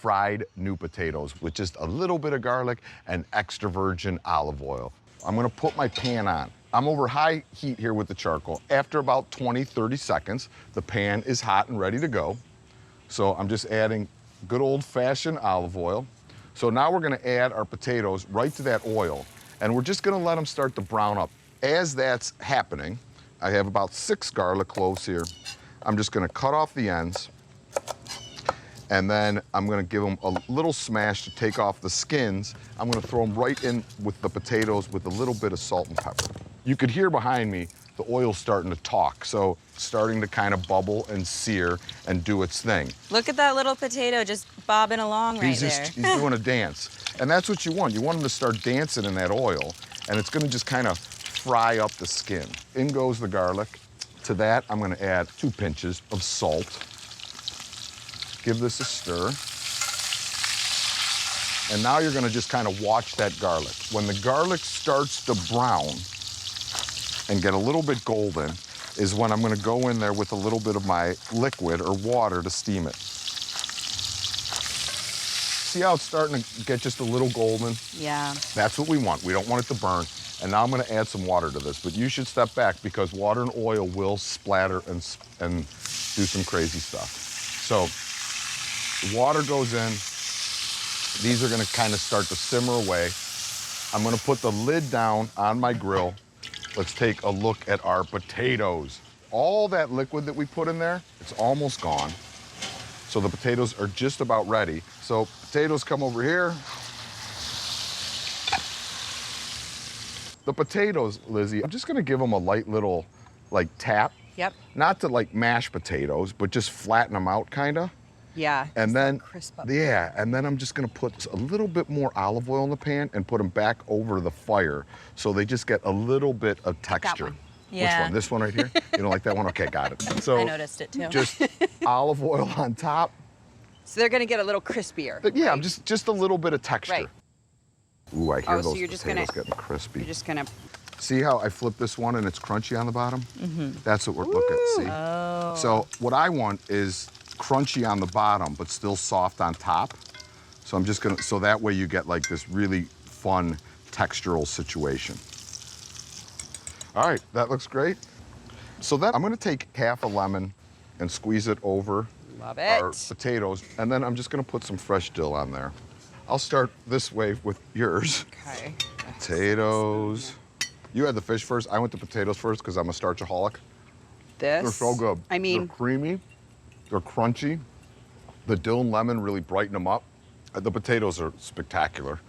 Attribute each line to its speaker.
Speaker 1: fried new potatoes with just a little bit of garlic and extra virgin olive oil. I'm gonna put my pan on. I'm over high heat here with the charcoal. After about 20, 30 seconds, the pan is hot and ready to go. So I'm just adding good old-fashioned olive oil. So now we're gonna add our potatoes right to that oil, and we're just gonna let them start to brown up. As that's happening, I have about 6 garlic cloves here. I'm just gonna cut off the ends, and then I'm gonna give them a little smash to take off the skins. I'm gonna throw them right in with the potatoes with a little bit of salt and pepper. You could hear behind me, the oil's starting to talk, so it's starting to kind of bubble and sear and do its thing.
Speaker 2: Look at that little potato just bobbing along right there.
Speaker 1: He's doing a dance. And that's what you want. You want him to start dancing in that oil, and it's gonna just kind of fry up the skin. In goes the garlic. To that, I'm gonna add 2 pinches of salt. Give this a stir. And now you're gonna just kind of watch that garlic. When the garlic starts to brown and get a little bit golden is when I'm gonna go in there with a little bit of my liquid or water to steam it. See how it's starting to get just a little golden?
Speaker 2: Yeah.
Speaker 1: That's what we want. We don't want it to burn. And now I'm gonna add some water to this, but you should step back because water and oil will splatter and do some crazy stuff. So the water goes in. These are gonna kind of start to simmer away. I'm gonna put the lid down on my grill. Let's take a look at our potatoes. All that liquid that we put in there, it's almost gone. So the potatoes are just about ready. So potatoes come over here. The potatoes, Lizzie, I'm just gonna give them a light little, like, tap.
Speaker 2: Yep.
Speaker 1: Not to, like, mash potatoes, but just flatten them out, kinda.
Speaker 2: Yeah.
Speaker 1: And then,
Speaker 2: crisp up.
Speaker 1: yeah, and then I'm just gonna put a little bit more olive oil in the pan and put them back over the fire so they just get a little bit of texture.
Speaker 2: one. Yeah.
Speaker 1: Which one? This one right here? You don't like that one? Okay, got it. So
Speaker 2: I noticed it too.
Speaker 1: Just olive oil on top.
Speaker 2: So they're gonna get a little crispier.
Speaker 1: But yeah,
Speaker 2: right?
Speaker 1: just a little bit of texture.
Speaker 2: Right.
Speaker 1: Ooh, I hear
Speaker 2: so
Speaker 1: those
Speaker 2: you're just
Speaker 1: potatoes
Speaker 2: gonna-
Speaker 1: getting crispy.
Speaker 2: You're just gonna.
Speaker 1: See how I flip this one and it's crunchy on the bottom? Mm-hmm. That's what we're looking at, see?
Speaker 2: Oh.
Speaker 1: So what I want is crunchy on the bottom, but still soft on top. So I'm just gonna, so that way you get like this really fun textural situation. All right, that looks great. So then I'm gonna take half a lemon and squeeze it over
Speaker 2: Love it.
Speaker 1: our potatoes, and then I'm just gonna put some fresh dill on there. I'll start this way with yours.
Speaker 2: Okay.
Speaker 1: Potatoes. You had the fish first. I went to potatoes first because I'm a starchaholic.
Speaker 2: This.
Speaker 1: They're so good.
Speaker 2: I mean,
Speaker 1: they're creamy. They're crunchy. The dill and lemon really brighten them up. The potatoes are spectacular.